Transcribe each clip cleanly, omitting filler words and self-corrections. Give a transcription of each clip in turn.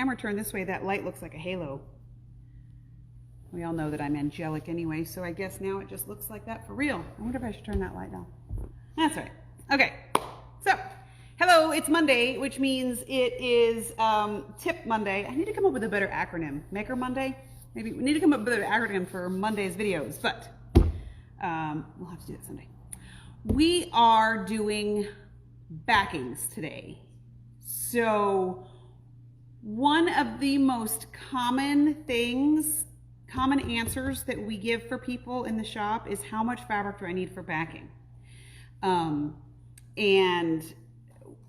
camera turned this way, that light looks like a halo. We all know that I'm angelic anyway, so I guess now it just looks like that for real. I wonder if I should turn that light down. That's right. Okay, so hello, it's Monday, which means it is Tip Monday. I need to come up with a better acronym. Maker Monday? Maybe we need to come up with a better acronym for Monday's videos, but we'll have to do that Sunday. We are doing backings today. So one of the most common answers that we give for people in the shop is, how much fabric do I need for backing? And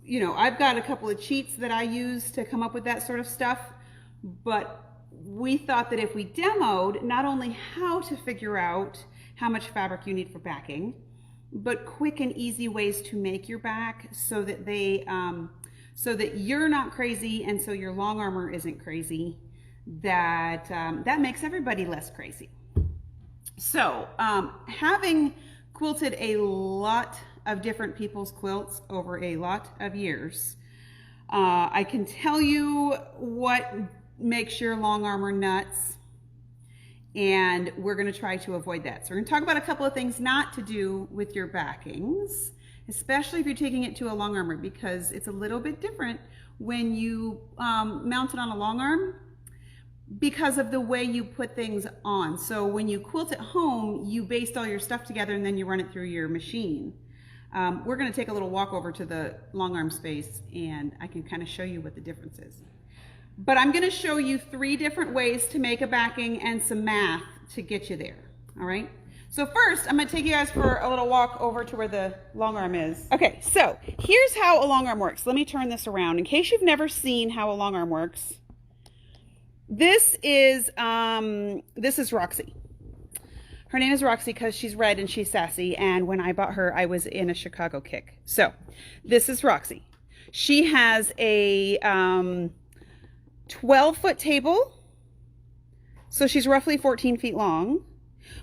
you know, I've got a couple of cheats that I use to come up with that sort of stuff, but we thought that if we demoed not only how to figure out how much fabric you need for backing, but quick and easy ways to make your back so that so that you're not crazy and so your Longarmer isn't crazy, that makes everybody less crazy. So having quilted a lot of different people's quilts over a lot of years, I can tell you what makes your Longarmer nuts, and we're going to try to avoid that. So we're going to talk about a couple of things not to do with your backings, especially if you're taking it to a Longarmer, because it's a little bit different when you mount it on a long arm because of the way you put things on. So when you quilt at home, you baste all your stuff together and then you run it through your machine. We're going to take a little walk over to the long arm space and I can kind of show you what the difference is. But I'm going to show you 3 different ways to make a backing and some math to get you there. All right. So first, I'm going to take you guys for a little walk over to where the long arm is. Okay, so here's how a long arm works. Let me turn this around in case you've never seen how a long arm works. This is Roxy. Her name is Roxy because she's red and she's sassy, and when I bought her, I was in a Chicago kick. So this is Roxy. She has a 12-foot table, so she's roughly 14 feet long,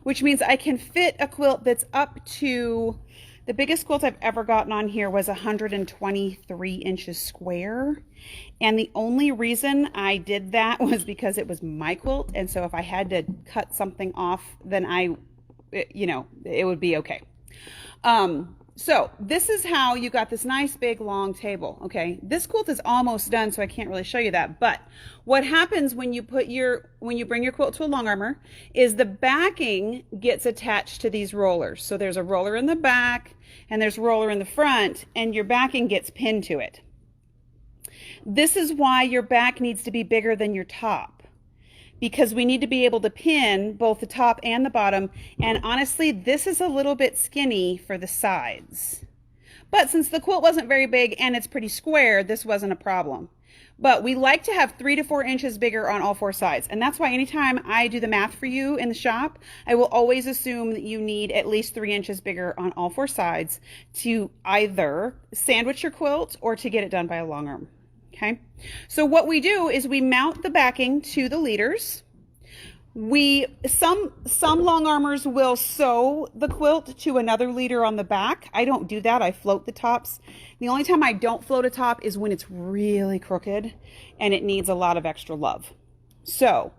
which means I can fit a quilt that's up to, the biggest quilt I've ever gotten on here was 123 inches square. And the only reason I did that was because it was my quilt. And so if I had to cut something off, then you know, it would be okay. So this is how you got this nice big long table. Okay, this quilt is almost done, so I can't really show you that. But what happens when you bring your quilt to a Longarmer is the backing gets attached to these rollers. So there's a roller in the back and there's a roller in the front, and your backing gets pinned to it. This is why your back needs to be bigger than your top, because we need to be able to pin both the top and the bottom. And honestly, this is a little bit skinny for the sides. But since the quilt wasn't very big and it's pretty square, this wasn't a problem. But we like to have 3 to 4 inches bigger on all 4 sides. And that's why anytime I do the math for you in the shop, I will always assume that you need at least 3 inches bigger on all 4 sides to either sandwich your quilt or to get it done by a long arm. Okay, so what we do is we mount the backing to the leaders. Some Longarmers will sew the quilt to another leader on the back. I don't do that. I float the tops. The only time I don't float a top is when it's really crooked and it needs a lot of extra love. So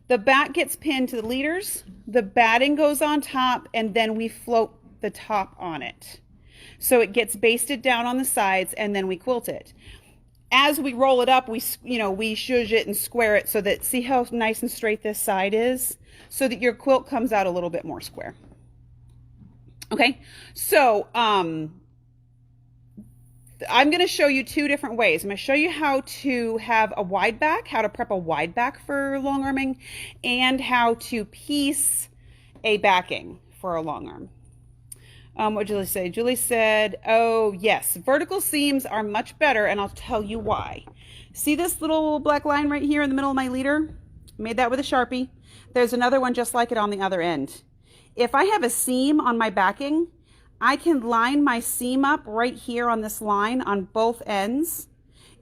the back gets pinned to the leaders, the batting goes on top, and then we float the top on it. So it gets basted down on the sides, and then we quilt it. As we roll it up, we shush it and square it so that, see how nice and straight this side is? So that your quilt comes out a little bit more square. Okay, so I'm going to show you 2 different ways. I'm going to show you how to have a wide back, how to prep a wide back for long arming, and how to piece a backing for a long arm. What did Julie say? Julie said, oh yes, vertical seams are much better, and I'll tell you why. See this little black line right here in the middle of my leader? I made that with a Sharpie. There's another one just like it on the other end. If I have a seam on my backing, I can line my seam up right here on this line on both ends,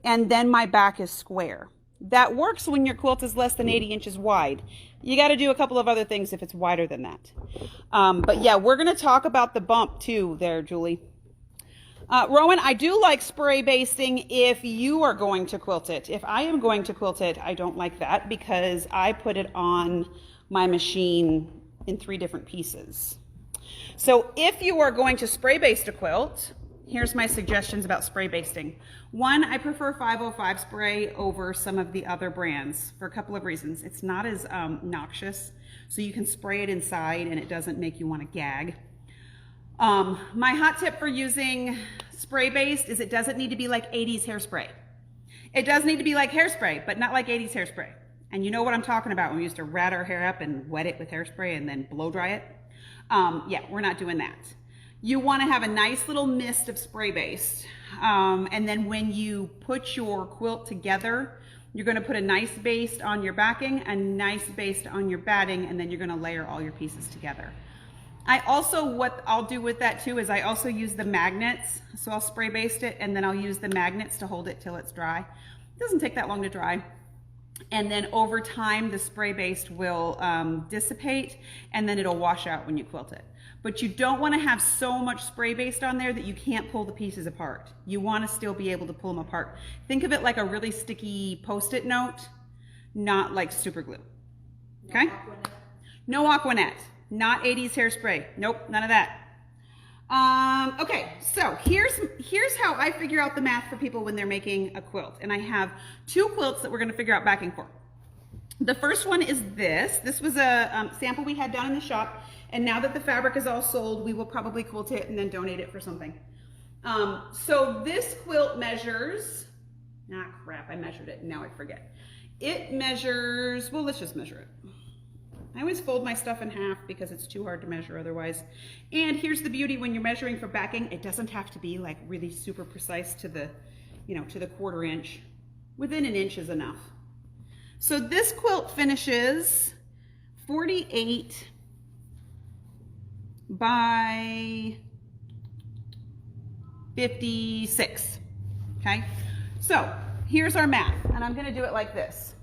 and then my back is square. That works when your quilt is less than 80 inches wide. You got to do a couple of other things if it's wider than that. But yeah, we're going to talk about the bump too there, Julie. Rowan, I do like spray basting if you are going to quilt it. If I am going to quilt it, I don't like that because I put it on my machine in 3 different pieces. So if you are going to spray baste a quilt, here's my suggestions about spray basting. 1, I prefer 505 spray over some of the other brands for a couple of reasons. It's not as noxious, so you can spray it inside and it doesn't make you want to gag. My hot tip for using spray based is it doesn't need to be like 80s hairspray. It does need to be like hairspray, but not like 80s hairspray. And you know what I'm talking about when we used to rat our hair up and wet it with hairspray and then blow dry it. Yeah, we're not doing that. You want to have a nice little mist of spray based. And then when you put your quilt together, you're going to put a nice baste on your backing, a nice baste on your batting, and then you're going to layer all your pieces together. What I'll do with that too is I also use the magnets. So I'll spray baste it and then I'll use the magnets to hold it till it's dry. It doesn't take that long to dry. And then over time, the spray baste will dissipate and then it'll wash out when you quilt it. But you don't want to have so much spray baste on there that you can't pull the pieces apart. You want to still be able to pull them apart. Think of it like a really sticky Post-it note, not like super glue. Okay? No Aquanet. Not 80s hairspray. Nope, none of that. Okay, so here's how I figure out the math for people when they're making a quilt. And I have 2 quilts that we're going to figure out backing for. The first one is this. This was a sample we had down in the shop. And now that the fabric is all sold, we will probably quilt it and then donate it for something. So this quilt measures, crap, I measured it. Now I forget. It measures, well, let's just measure it. I always fold my stuff in half because it's too hard to measure otherwise. And here's the beauty when you're measuring for backing, it doesn't have to be like really super precise to the, to the 1/4 inch. Within an inch is enough. So this quilt finishes 48 by 56, okay? So here's our math, and I'm gonna do it like this.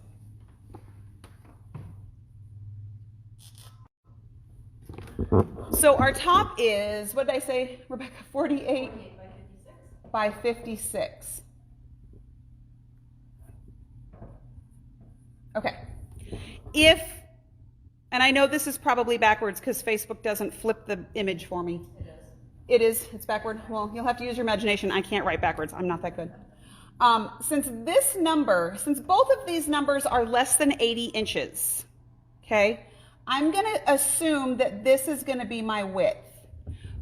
So our top is, what did I say, Rebecca? 48 by 56. Okay. And I know this is probably backwards because Facebook doesn't flip the image for me. It is. It's backward. Well, you'll have to use your imagination. I can't write backwards. I'm not that good. Since both of these numbers are less than 80 inches, okay, I'm going to assume that this is going to be my width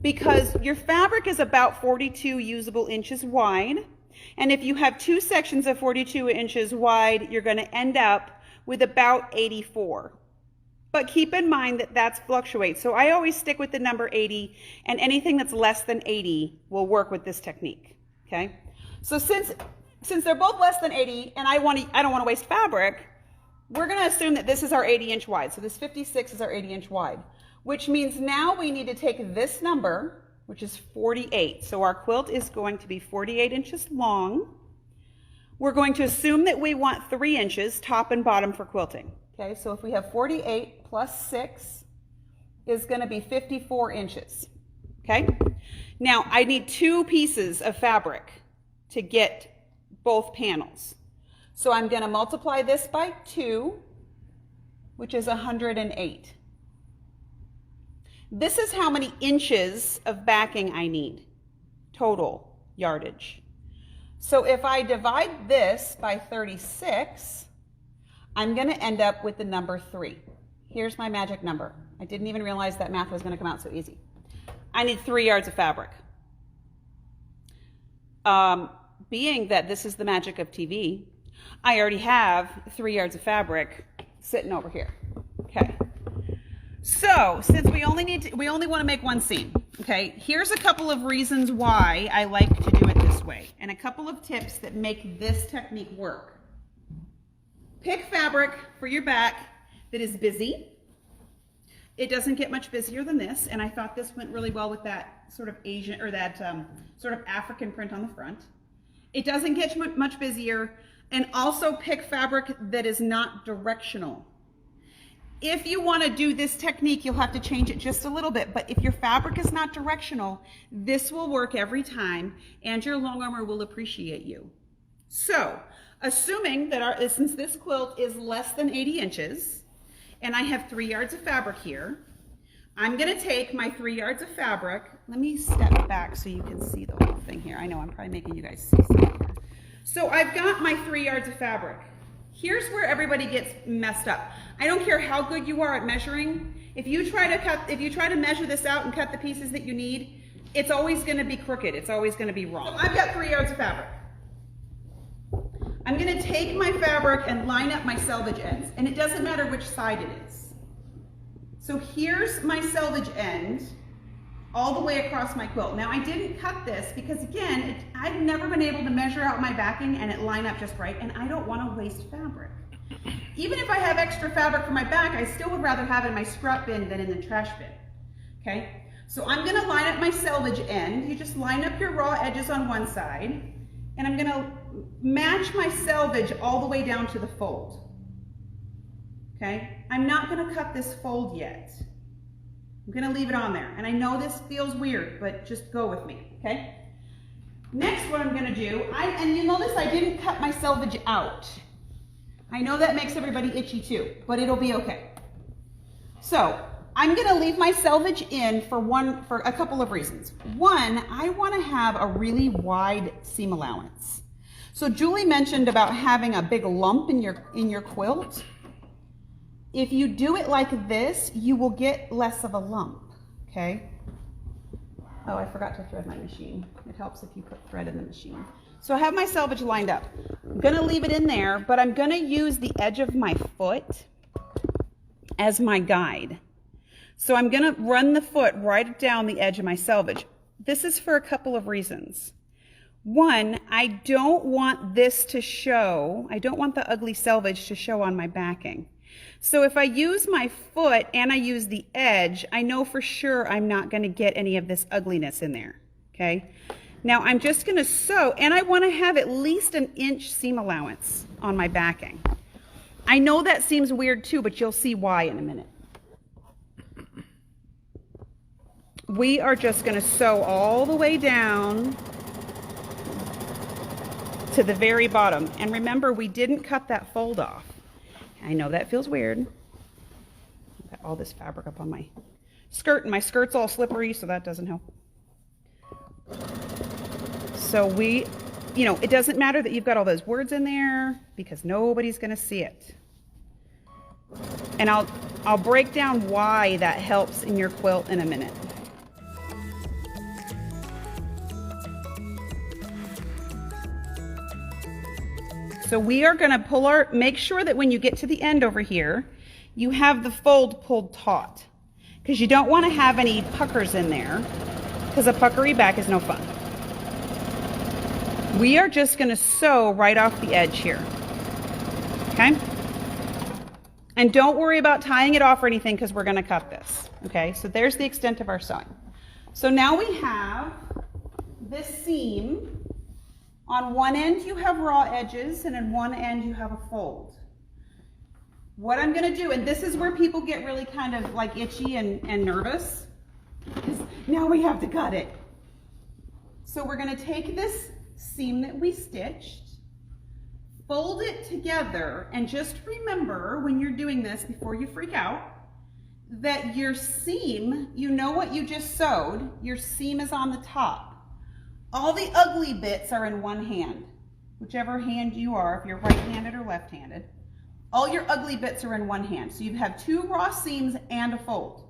because your fabric is about 42 usable inches wide. And if you have 2 sections of 42 inches wide, you're going to end up with about 84. But keep in mind that that's fluctuates. So I always stick with the number 80, and anything that's less than 80 will work with this technique, okay? So since they're both less than 80 and I don't want to waste fabric, we're going to assume that this is our 80-inch wide. So this 56 is our 80-inch wide, which means now we need to take this number, which is 48. So our quilt is going to be 48 inches long. We're going to assume that we want 3 inches top and bottom for quilting. Okay, so if we have 48 plus 6 is going to be 54 inches. Okay, now I need 2 pieces of fabric to get both panels. So I'm going to multiply this by 2, which is 108. This is how many inches of backing I need, total yardage. So if I divide this by 36, I'm going to end up with the number 3. Here's my magic number. I didn't even realize that math was going to come out so easy. I need 3 yards of fabric. Being that this is the magic of TV, I already have 3 yards of fabric sitting over here. Okay. So since we only want to make 1 seam. Okay. Here's a couple of reasons why I like to do it this way, and a couple of tips that make this technique work. Pick fabric for your back that is busy. It doesn't get much busier than this, and I thought this went really well with that sort of Asian or that sort of African print on the front. It doesn't get much busier. And also pick fabric that is not directional. If you want to do this technique, you'll have to change it just a little bit, but if your fabric is not directional, this will work every time, and your Longarmer will appreciate you. So, assuming that since this quilt is less than 80 inches, and I have 3 yards of fabric here, I'm going to take my 3 yards of fabric. Let me step back so you can see the whole thing here. I know I'm probably making you guys see something here. So I've got my 3 yards of fabric. Here's where everybody gets messed up. I don't care how good you are at measuring. If you try to measure this out and cut the pieces that you need, it's always going to be crooked. It's always going to be wrong. So I've got 3 yards of fabric. I'm going to take my fabric and line up my selvage ends, and it doesn't matter which side it is. So here's my selvage end all the way across my quilt. Now I didn't cut this because again, I've never been able to measure out my backing and it line up just right, and I don't want to waste fabric. Even if I have extra fabric for my back, I still would rather have it in my scrap bin than in the trash bin. Okay, so I'm going to line up my selvage end. You just line up your raw edges on one side, and I'm going to match my selvage all the way down to the fold. Okay, I'm not going to cut this fold yet. I'm going to leave it on there. And I know this feels weird, but just go with me, okay? Next, what I'm going to do, and you notice I didn't cut my selvage out. I know that makes everybody itchy too, but it'll be okay. So I'm going to leave my selvage in for a couple of reasons. One, I want to have a really wide seam allowance. So Julie mentioned about having a big lump in your quilt. If you do it like this, you will get less of a lump, okay? Oh, I forgot to thread my machine. It helps if you put thread in the machine. So I have my selvage lined up. I'm gonna leave it in there, but I'm gonna use the edge of my foot as my guide. So I'm gonna run the foot right down the edge of my selvage. This is for a couple of reasons. One, I don't want this to show, I don't want the ugly selvage to show on my backing. So if I use my foot and I use the edge, I know for sure I'm not going to get any of this ugliness in there, okay? Now I'm just going to sew, and I want to have at least an inch seam allowance on my backing. I know that seems weird too, but you'll see why in a minute. We are just going to sew all the way down to the very bottom. And remember, we didn't cut that fold off. I know that feels weird. I've got all this fabric up on my skirt, and my skirt's all slippery, so that doesn't help. So it doesn't matter that you've got all those words in there because nobody's going to see it. And I'll break down why that helps in your quilt in a minute. So we are going to make sure that when you get to the end over here, you have the fold pulled taut, because you don't want to have any puckers in there, because a puckery back is no fun. We are just going to sew right off the edge here, okay? And don't worry about tying it off or anything, because we're going to cut this, okay? So there's the extent of our sewing. So now we have this seam. On one end you have raw edges, and on one end you have a fold. What I'm going to do, and this is where people get really kind of like itchy and nervous, is now we have to cut it. So we're going to take this seam that we stitched, fold it together, and just remember when you're doing this, before you freak out, that your seam, you know what you just sewed, your seam is on the top. All the ugly bits are in one hand, whichever hand you are, if you're right-handed or left-handed. All your ugly bits are in one hand. So you have 2 raw seams and a fold.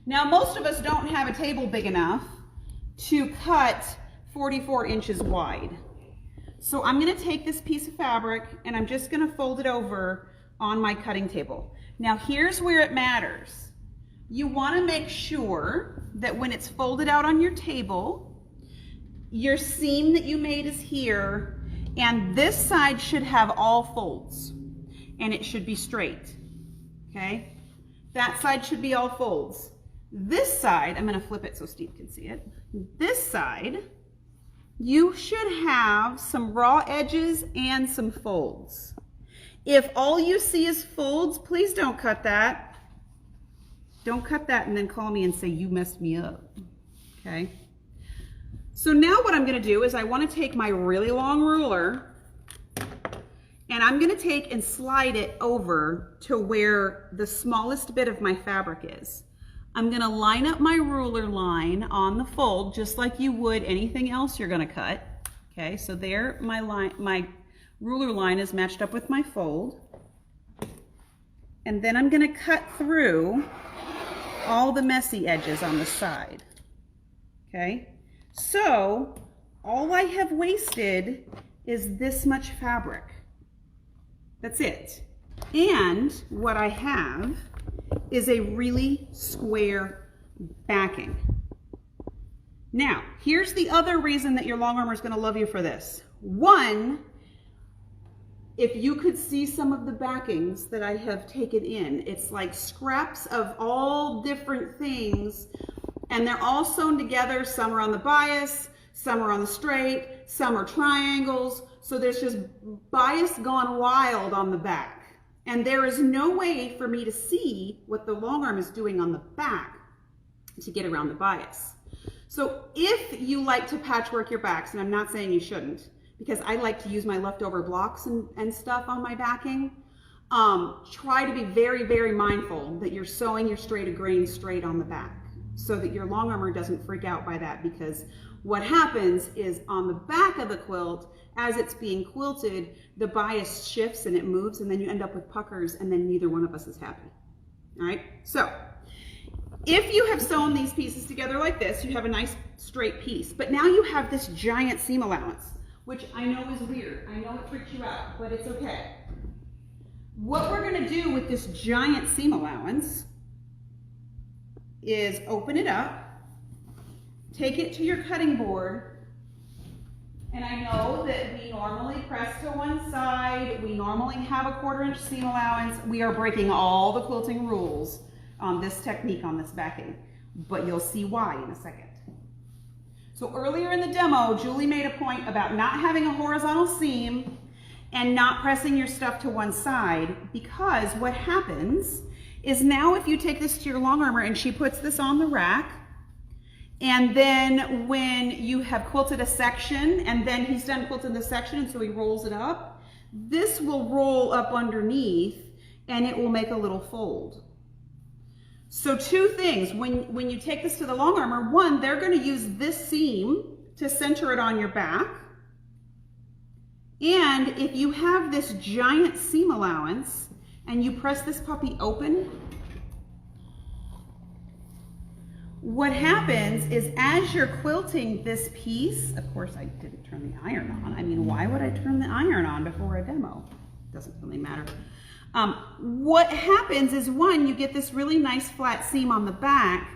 Now, most of us don't have a table big enough to cut 44 inches wide. So I'm going to take this piece of fabric and I'm just going to fold it over on my cutting table. Now, here's where it matters. You want to make sure that when it's folded out on your table, your seam that you made is here, and this side should have all folds, and it should be straight, okay? That side should be all folds. This side, I'm going to flip it so Steve can see it. This side, you should have some raw edges and some folds. If all you see is folds, please don't cut that. Don't cut that and then call me and say you messed me up, okay? So now what I'm gonna do is I wanna take my really long ruler and I'm gonna take and slide it over to where the smallest bit of my fabric is. I'm gonna line up my ruler line on the fold just like you would anything else you're gonna cut. Okay, so there my ruler line is matched up with my fold. And then I'm gonna cut through all the messy edges on the side. Okay, so all I have wasted is this much fabric. That's it. And what I have is a really square backing. Now, here's the other reason that your Longarmer is going to love you for this. One, if you could see some of the backings that I have taken in, it's like scraps of all different things, and they're all sewn together. Some are on the bias, some are on the straight, some are triangles. So there's just bias gone wild on the back. And there is no way for me to see what the long arm is doing on the back to get around the bias. So if you like to patchwork your backs, and I'm not saying you shouldn't, because I like to use my leftover blocks and stuff on my backing, try to be very, very mindful that you're sewing your straight of grain straight on the back so that your long armor doesn't freak out by that, because what happens is on the back of the quilt, as it's being quilted, the bias shifts and it moves, and then you end up with puckers, and then neither one of us is happy. All right, so if you have sewn these pieces together like this, you have a nice straight piece, but now you have this giant seam allowance, which I know is weird. I know it freaks you out, but it's okay. What we're gonna do with this giant seam allowance is open it up, take it to your cutting board, and I know that we normally press to one side, we normally have a 1/4 inch seam allowance. We are breaking all the quilting rules on this technique on this backing, but you'll see why in a second. So earlier in the demo, Julie made a point about not having a horizontal seam and not pressing your stuff to one side, because what happens is now if you take this to your long armor and she puts this on the rack, and then when you have quilted a section and then he's done quilting the section and so he rolls it up, this will roll up underneath and it will make a little fold. So two things, when you take this to the long armor, one, they're going to use this seam to center it on your back. And if you have this giant seam allowance and you press this puppy open, what happens is as you're quilting this piece, of course I didn't turn the iron on. I mean, why would I turn the iron on before a demo? Doesn't really matter. What happens is, one, you get this really nice flat seam on the back,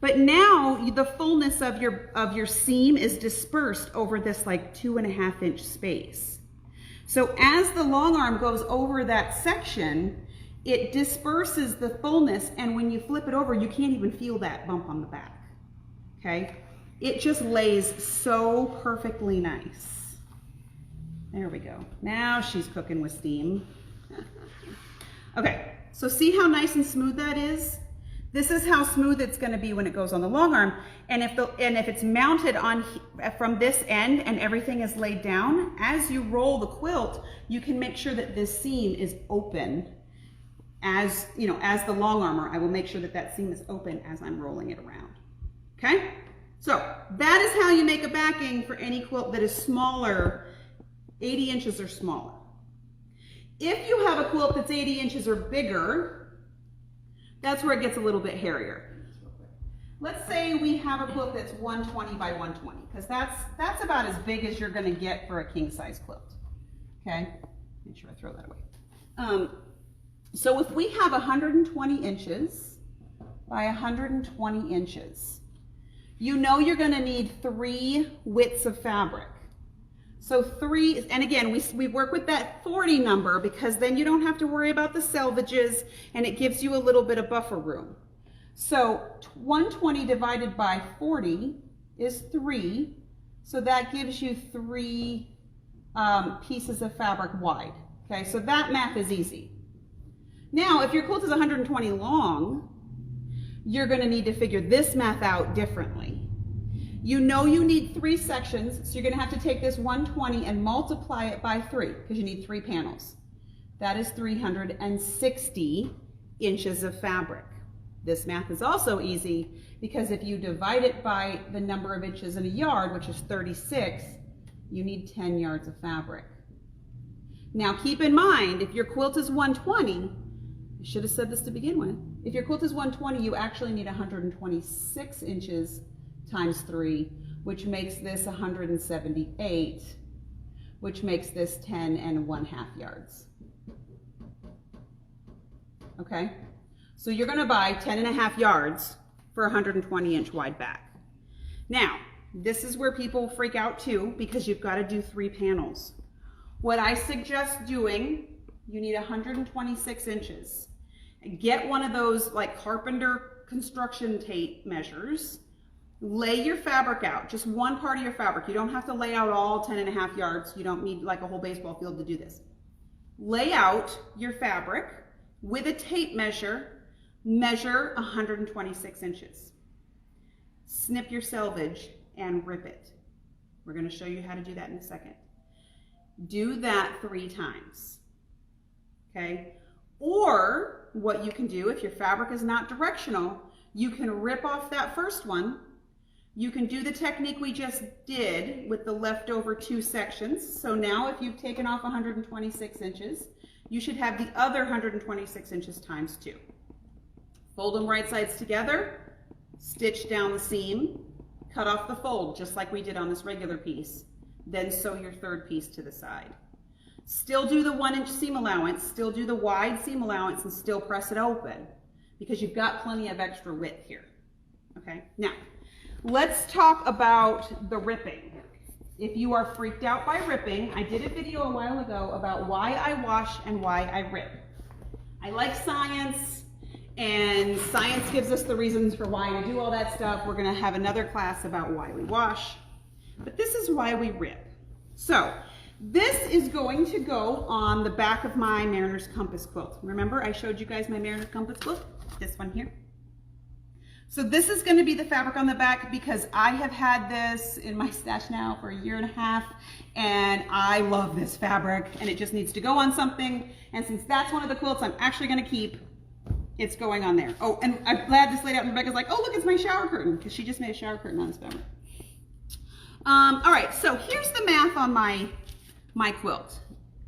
but now the fullness of your seam is dispersed over this like 2.5 inch space. So as the long arm goes over that section, it disperses the fullness, and when you flip it over, you can't even feel that bump on the back, okay? It just lays so perfectly nice. There we go. Now she's cooking with steam. Okay, so see how nice and smooth that is? This is how smooth it's going to be when it goes on the long arm. And if it's mounted on from this end and everything is laid down, as you roll the quilt, you can make sure that this seam is open. As you know, as the long armor, I will make sure that that seam is open as I'm rolling it around. Okay, so that is how you make a backing for any quilt that is smaller, 80 inches or smaller. If you have a quilt that's 80 inches or bigger, that's where it gets a little bit hairier. Let's say we have a quilt that's 120 by 120, because that's about as big as you're going to get for a king size quilt. Okay, make sure I throw that away. So if we have 120 inches by 120 inches, you know you're going to need 3 widths of fabric. So 3, and again, we work with that 40 number because then you don't have to worry about the selvages and it gives you a little bit of buffer room. So 120 divided by 40 is 3. So that gives you 3 pieces of fabric wide. Okay, so that math is easy. Now, if your quilt is 120 long, you're going to need to figure this math out differently. You know you need 3 sections, so you're going to have to take this 120 and multiply it by 3 because you need 3 panels. That is 360 inches of fabric. This math is also easy because if you divide it by the number of inches in a yard, which is 36, you need 10 yards of fabric. Now keep in mind, if your quilt is 120, I should have said this to begin with. If your quilt is 120, you actually need 126 inches times 3, which makes this 178, which makes this 10 1/2 yards. Okay, so you're going to buy 10 1/2 yards for a 120 inch wide back. Now, this is where people freak out too, because you've got to do 3 panels. What I suggest doing, you need 126 inches. Get one of those like carpenter construction tape measures. Lay your fabric out, just one part of your fabric. You don't have to lay out all 10 1/2 yards. You don't need like a whole baseball field to do this. Lay out your fabric with a tape measure, measure 126 inches. Snip your selvage and rip it. We're going to show you how to do that in a second. Do that 3 times, okay? Or what you can do, if your fabric is not directional, you can rip off that first one. You can do the technique we just did with the leftover 2 sections. So now if you've taken off 126 inches, you should have the other 126 inches times 2. Fold them right sides together, stitch down the seam, cut off the fold just like we did on this regular piece, then sew your 3rd piece to the side. Still do the 1-inch seam allowance, still do the wide seam allowance, and still press it open because you've got plenty of extra width here. Okay, now let's talk about the ripping. If you are freaked out by ripping, I did a video a while ago about why I wash and why I rip. I like science, and science gives us the reasons for why we do all that stuff. We're going to have another class about why we wash, but this is why we rip. So this is going to go on the back of my Mariner's Compass quilt. Remember I showed you guys my Mariner's Compass quilt? This one here. So this is going to be the fabric on the back because I have had this in my stash now for 1.5 years, and I love this fabric, and it just needs to go on something. And since that's one of the quilts I'm actually going to keep, it's going on there. Oh, and I'm glad this laid out, and Rebecca's like, oh look, it's my shower curtain, because she just made a shower curtain on this fabric. All right, so here's the math on my quilt.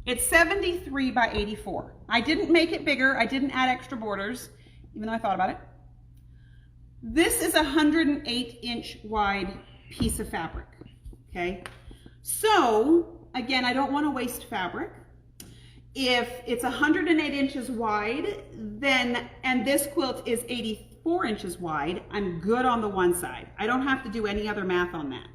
It's 73 by 84. I didn't make it bigger. I didn't add extra borders, even though I thought about it. This is a 108-inch wide piece of fabric, okay? So, again, I don't want to waste fabric. If it's 108 inches wide, then, and this quilt is 84 inches wide, I'm good on the one side. I don't have to do any other math on that.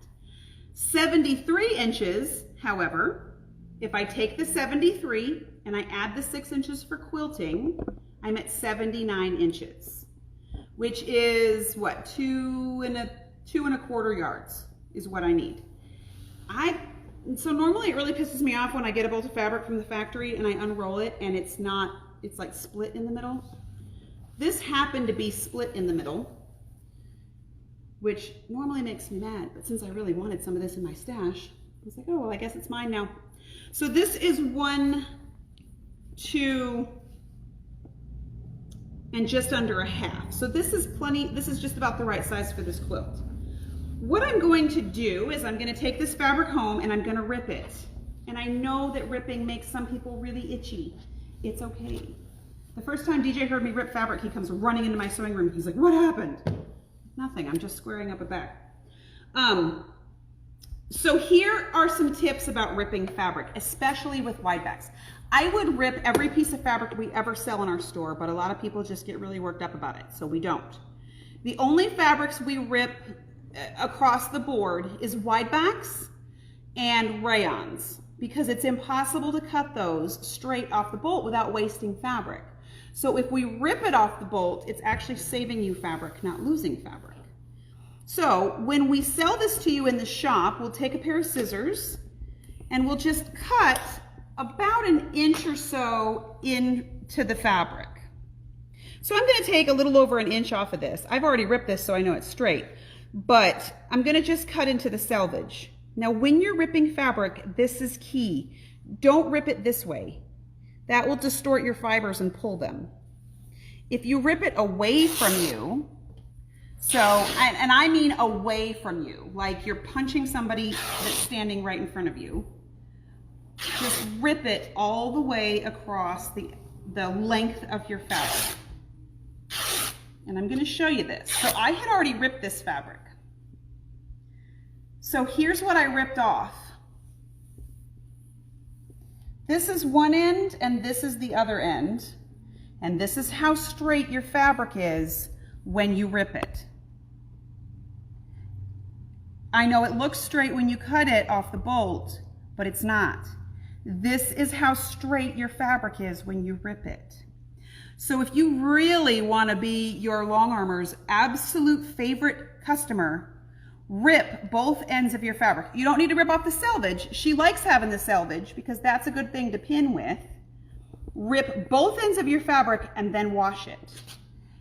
73 inches, however, if I take the 73 and I add the 6 inches for quilting, I'm at 79 inches, which is what, 2 1/4 yards is what I need. So normally it really pisses me off when I get a bolt of fabric from the factory and I unroll it and it's like split in the middle. This happened to be split in the middle, which normally makes me mad, but since I really wanted some of this in my stash, I was like, oh, well, I guess it's mine now. So this is 1, 2, and just under 1/2. So this is plenty, this is just about the right size for this quilt. What I'm going to do is I'm going to take this fabric home and I'm going to rip it. And I know that ripping makes some people really itchy. It's okay. The first time DJ heard me rip fabric, he comes running into my sewing room. He's like, what happened? Nothing, I'm just squaring up a back. So here are some tips about ripping fabric, especially with wide backs. I would rip every piece of fabric we ever sell in our store, but a lot of people just get really worked up about it, so we don't. The only fabrics we rip across the board is wide backs and rayons, because it's impossible to cut those straight off the bolt without wasting fabric. So if we rip it off the bolt, it's actually saving you fabric, not losing fabric. So when we sell this to you in the shop, we'll take a pair of scissors and we'll just cut about an inch or so into the fabric. So I'm going to take a little over an inch off of this. I've already ripped this so I know it's straight, but I'm going to just cut into the selvage. Now when you're ripping fabric, this is key. Don't rip it this way. That will distort your fibers and pull them. If you rip it away from you, and I mean away from you, like you're punching somebody that's standing right in front of you, just rip it all the way across the length of your fabric. And I'm going to show you this. So I had already ripped this fabric. So here's what I ripped off. This is one end and this is the other end. And this is how straight your fabric is when you rip it. I know it looks straight when you cut it off the bolt, but it's not. This is how straight your fabric is when you rip it. So if you really want to be your Longarmer's absolute favorite customer, rip both ends of your fabric. You don't need to rip off the selvage. She likes having the selvage because that's a good thing to pin with. Rip both ends of your fabric and then wash it.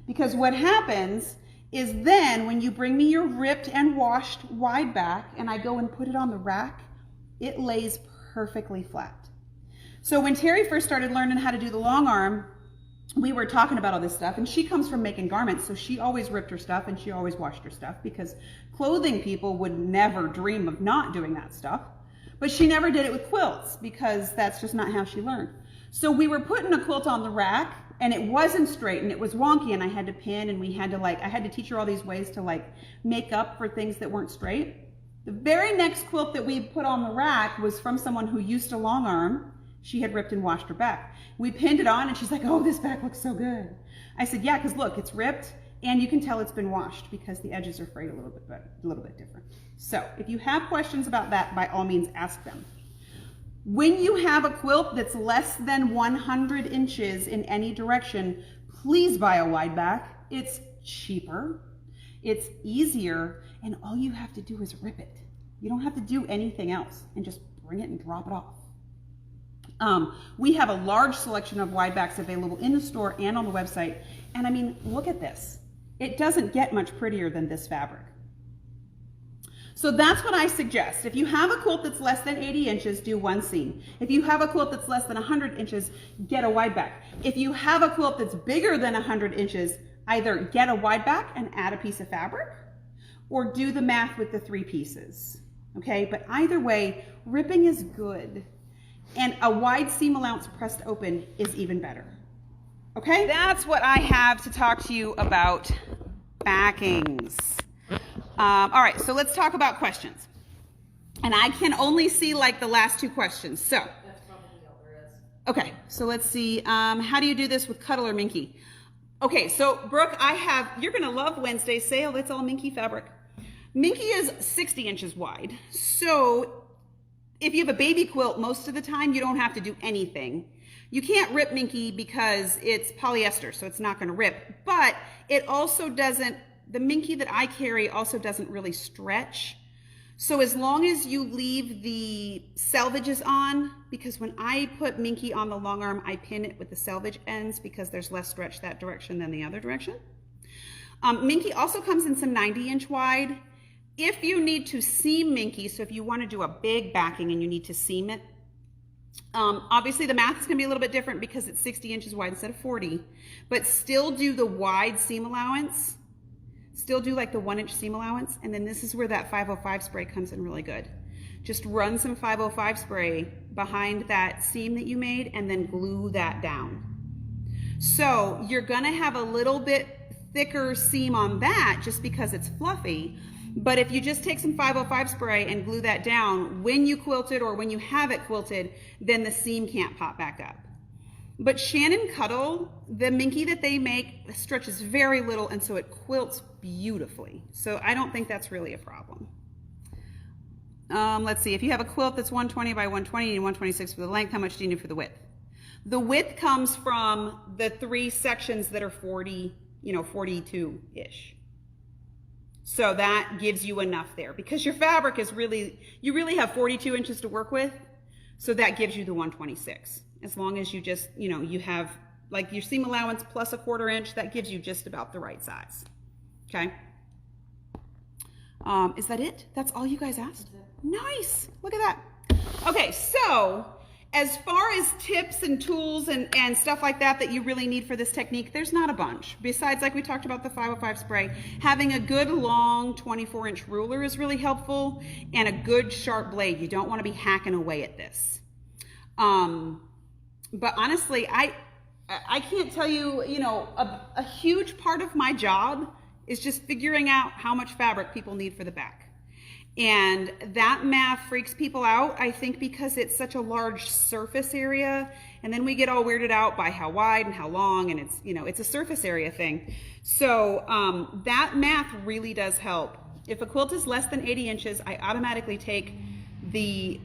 Because what happens is then when you bring me your ripped and washed wide back and I go and put it on the rack, it lays perfectly flat. So when Terry first started learning how to do the long arm, we were talking about all this stuff, and she comes from making garments, so she always ripped her stuff and she always washed her stuff because clothing people would never dream of not doing that stuff. But she never did it with quilts because that's just not how she learned. So we were putting a quilt on the rack and it wasn't straight and it was wonky and I had to pin and we had to I had to teach her all these ways to make up for things that weren't straight. The very next quilt that we put on the rack was from someone who used a long arm. She had ripped and washed her back. We pinned it on and she's like, oh, this back looks so good. I said, yeah, because look, it's ripped and you can tell it's been washed because the edges are frayed a little bit different. So if you have questions about that, by all means, ask them. When you have a quilt that's less than 100 inches in any direction, please buy a wide back. It's cheaper, it's easier, and all you have to do is rip it. You don't have to do anything else and just bring it and drop it off. We have a large selection of wide backs available in the store and on the website. And I mean, look at this. It doesn't get much prettier than this fabric. So that's what I suggest. If you have a quilt that's less than 80 inches, do one seam. If you have a quilt that's less than 100 inches, get a wide back. If you have a quilt that's bigger than 100 inches, either get a wide back and add a piece of fabric, or do the math with the 3 pieces. Okay, but either way, ripping is good. And a wide seam allowance pressed open is even better. Okay, that's what I have to talk to you about backings. All right, so let's talk about questions. And I can only see the last 2 questions. So, that's probably all there is. Okay, so let's see. How do you do this with Cuddle or Minky? Okay, so Brooke, you're gonna love Wednesday's sale. It's all Minky fabric. Minky is 60 inches wide. So if you have a baby quilt, most of the time you don't have to do anything. You can't rip Minky because it's polyester, so it's not gonna rip. But it also doesn't, the Minky that I carry also doesn't really stretch. So as long as you leave the selvages on, because when I put Minky on the long arm, I pin it with the selvage ends because there's less stretch that direction than the other direction. Minky also comes in some 90-inch wide. If you need to seam Minky, so if you want to do a big backing and you need to seam it, obviously the math is going to be a little bit different because it's 60 inches wide instead of 40, but still do the wide seam allowance. Still do like the 1-inch seam allowance, and then this is where that 505 spray comes in really good. Just run some 505 spray behind that seam that you made and then glue that down. So you're gonna have a little bit thicker seam on that just because it's fluffy, but if you just take some 505 spray and glue that down, when you quilt it or when you have it quilted, then the seam can't pop back up. But Shannon Cuddle, the Minky that they make stretches very little, and so it quilts beautifully. So I don't think that's really a problem. Let's see, if you have a quilt that's 120 by 120 and 126 for the length, how much do you need for the width? The width comes from the 3 sections that are 40, 42-ish. So that gives you enough there because your fabric is really, you really have 42 inches to work with. So that gives you the 126. As long as you just, you know, you have like your seam allowance plus a 1/4 inch, that gives you just about the right size. Okay. Is that it? That's all you guys asked? Nice. Look at that. Okay, so as far as tips and tools and stuff like that that you really need for this technique, there's not a bunch. Besides, like we talked about the 505 spray, having a good long 24-inch ruler is really helpful, and a good sharp blade. You don't want to be hacking away at this. But honestly, I can't tell you, you know, a huge part of my job is just figuring out how much fabric people need for the back. And that math freaks people out, I think, because it's such a large surface area. And then we get all weirded out by how wide and how long, and it's, you know, it's a surface area thing. So that math really does help. If a quilt is less than 80 inches, I automatically take the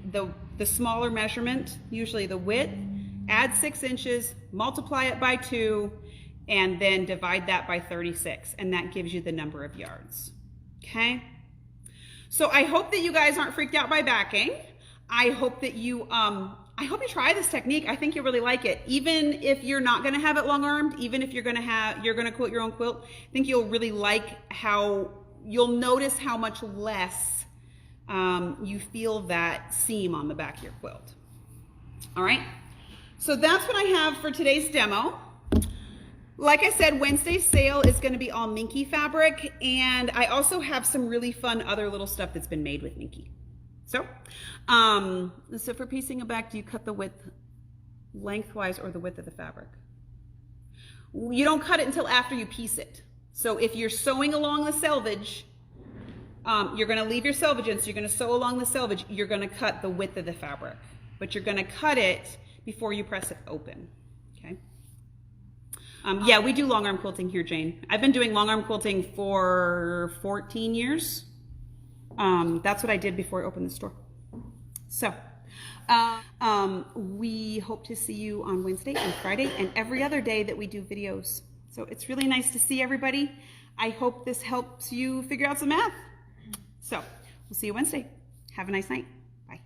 smaller measurement, usually the width, add 6 inches, multiply it by 2, and then divide that by 36. And that gives you the number of yards. Okay? So I hope that you guys aren't freaked out by backing. I hope that you try this technique. I think you'll really like it. Even if you're not gonna have it long armed, even if you're gonna quilt your own quilt, I think you'll really like you'll notice how much less you feel that seam on the back of your quilt. All right, so that's what I have for today's demo. Like I said, Wednesday's sale is going to be all Minky fabric, and I also have some really fun other little stuff that's been made with Minky. So for piecing a back, do you cut the width lengthwise or the width of the fabric? You don't cut it until after you piece it. So if you're sewing along the selvage, you're going to leave your selvage in, so you're going to sew along the selvage, you're going to cut the width of the fabric, but you're going to cut it before you press it open. Okay. Yeah, we do long arm quilting here, Jane. I've been doing long arm quilting for 14 years. That's what I did before I opened the store. So we hope to see you on Wednesday and Friday and every other day that we do videos. So it's really nice to see everybody. I hope this helps you figure out some math. So we'll see you Wednesday. Have a nice night. Bye.